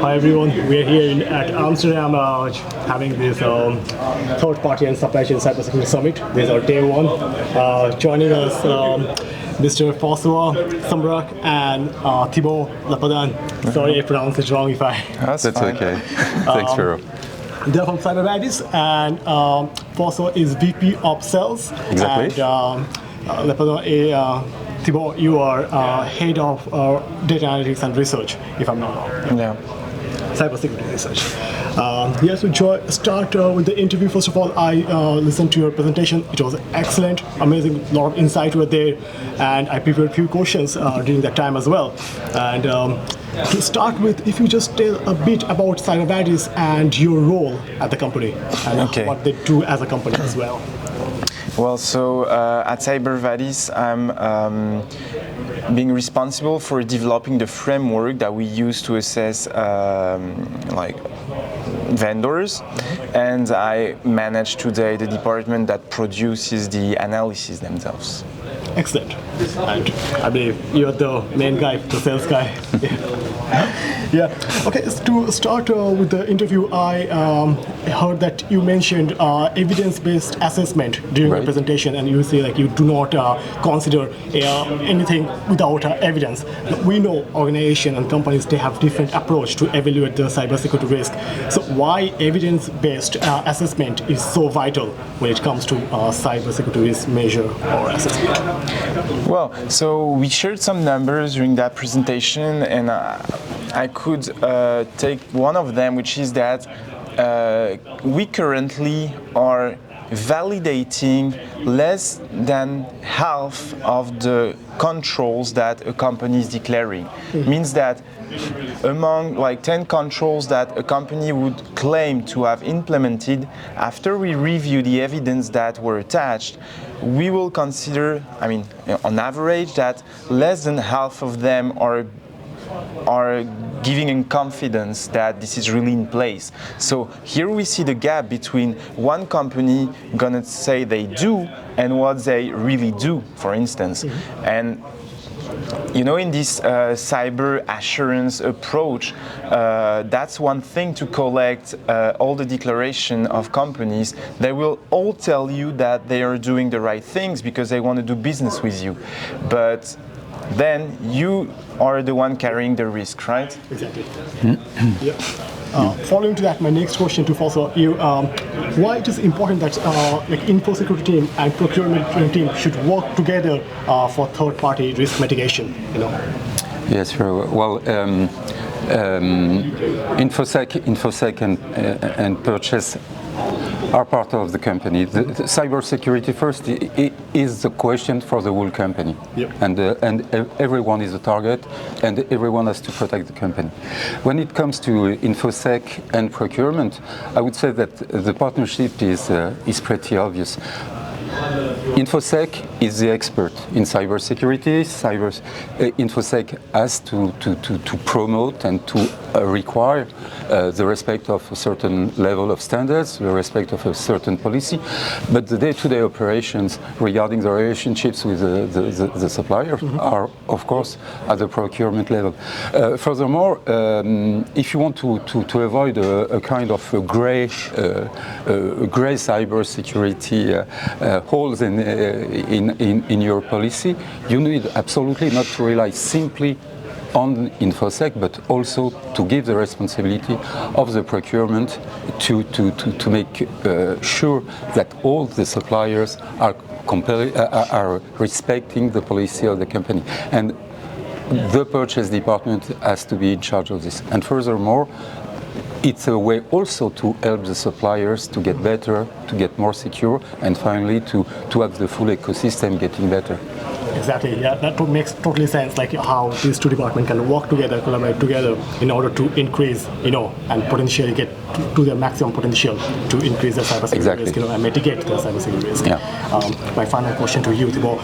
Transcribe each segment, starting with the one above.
Hi everyone, we are here at Amsterdam having this third-party and supply chain cybersecurity summit. This is our day one. Joining us, Mr. François, Samarcq, and Thibault, Lapedagne. Sorry I pronounced it wrong if I... That's okay. Thanks, Vero. They're from CyberVadis, and François is VP of Sales. Exactly. And Lapedagne, Thibault, you are head of data analytics and research, if I'm not wrong. Yeah. Cybersecurity research. Yes, we start with the interview. First of all, I listened to your presentation. It was excellent, amazing, a lot of insight were there, and I prepared a few questions during that time as well. And to start with, if you just tell a bit about CyberVadis and your role at the company, and what they do as a company as well. Well, so at CyberVadis, I'm being responsible for developing the framework that we use to assess vendors, and I manage today the department that produces the analysis themselves. Excellent. And I believe you're the main guy, the sales guy. Yeah. Okay, to start with the interview, I heard that you mentioned evidence-based assessment during the presentation, and you say you do not consider anything without evidence. We know organizations and companies, they have different approach to evaluate the cybersecurity risk. So why evidence-based assessment is so vital when it comes to cybersecurity risk measure or assessment? Well, so we shared some numbers during that presentation, and I could take one of them, which is that we currently are validating less than half of the controls that a company is declaring. Means that among 10 controls that a company would claim to have implemented, after we review the evidence that were attached, we will consider, on average, that less than half of them are giving in confidence that this is really in place. So here we see the gap between one company gonna say they do and what they really do, for instance. And in this cyber assurance approach, that's one thing to collect all the declaration of companies. They will all tell you that they are doing the right things because they want to do business with you. But then you are the one carrying the risk, right? Exactly. Yeah. Following to that, my next question to François, why it is important that InfoSecurity team and Procurement team should work together for third-party risk mitigation? Yes, well, InfoSec and purchase are part of the company. The cybersecurity first is the question for the whole company, and everyone is a target, and everyone has to protect the company. When it comes to InfoSec and procurement, I would say that the partnership is pretty obvious. InfoSec is the expert in cybersecurity. InfoSec has to promote and to require the respect of a certain level of standards, the respect of a certain policy, but the day-to-day operations regarding the relationships with the supplier are, of course, at the procurement level. Furthermore, if you want to avoid a kind of a gray cybersecurity holes in your policy, you need absolutely not to rely simply on InfoSec, but also to give the responsibility of the procurement to make sure that all the suppliers are respecting the policy of the company. And the purchase department has to be in charge of this. And furthermore, it's a way also to help the suppliers to get better, to get more secure, and finally to have the full ecosystem getting better. Exactly, yeah, that makes totally sense, how these two departments can work together, collaborate together in order to increase, and potentially get to their maximum potential to increase their cybersecurity risk, and mitigate the cybersecurity risk. Yeah. My final question to you, Thibault.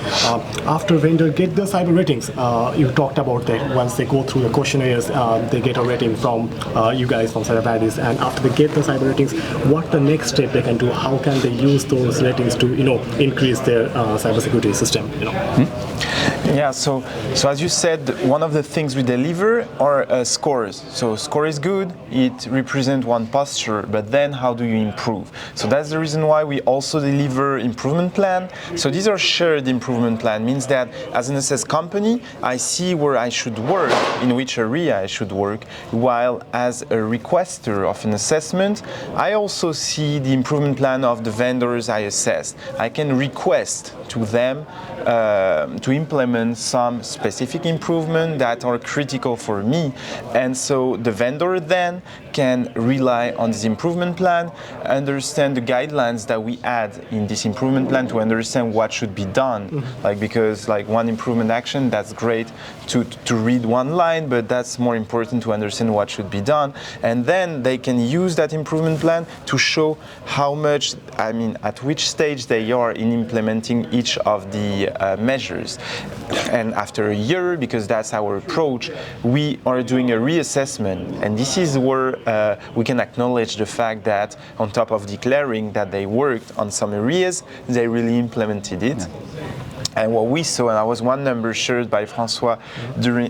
After vendor get the cyber ratings, you talked about that once they go through the questionnaires, they get a rating from you guys from CyberVadis, and after they get the cyber ratings, what the next step they can do? How can they use those ratings to increase their cybersecurity system? Yeah, so as you said, one of the things we deliver are scores. So score is good, it represents one posture, but then how do you improve? So that's the reason why we also deliver improvement plan. So these are shared improvement plan, means that as an SS company, I see where I should work, in which area I should work, while as a requester of an assessment, I also see the improvement plan of the vendors I assessed. I can request to them to implement some specific improvement that are critical for me, and so the vendor then can rely on this improvement plan, understand the guidelines that we add in this improvement plan to understand what should be done. Because one improvement action, that's great to read one line, but that's more important to understand what should be done, and then they can use that improvement plan to show how much, at which stage they are in implementing each of the measures. And after a year, because that's our approach, we are doing a reassessment, and this is where we can acknowledge the fact that on top of declaring that they worked on some areas, they really implemented it. Yeah. And what we saw, and that was one number shared by François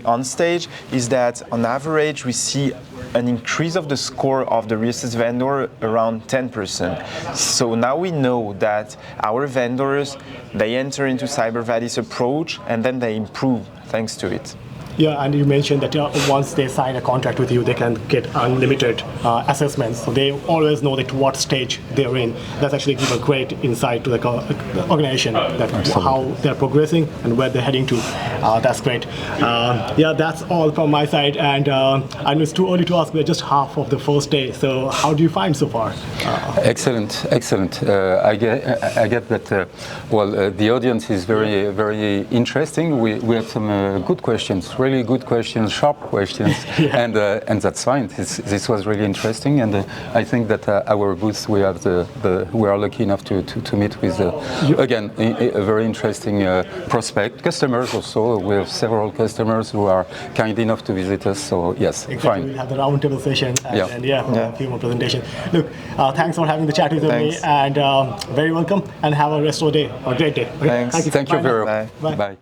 on stage, is that on average we see an increase of the score of the reassessed vendor around 10%. So now we know that our vendors, they enter into CyberVadis approach and then they improve thanks to it. Yeah, and you mentioned that once they sign a contract with you, they can get unlimited assessments. So they always know that what stage they're in. That's actually give a great insight to the organization, that how they're progressing and where they're heading to. That's great. Yeah, that's all from my side. And I know it's too early to ask. We're just half of the first day. So how do you find so far? Excellent. I get that. The audience is very, very interesting. We have some good questions. Really good questions, sharp questions, and that's fine. This was really interesting, and I think that our booth, we are lucky enough to meet with again a very interesting prospect, customers also. We have several customers who are kind enough to visit us. So yes, exactly. Fine. We'll have the roundtable session and a few more presentations. Look, thanks for having the chat with me, and very welcome, and have a rest of the day, a great day. Okay? Thanks. Thank you very much. Bye. Bye.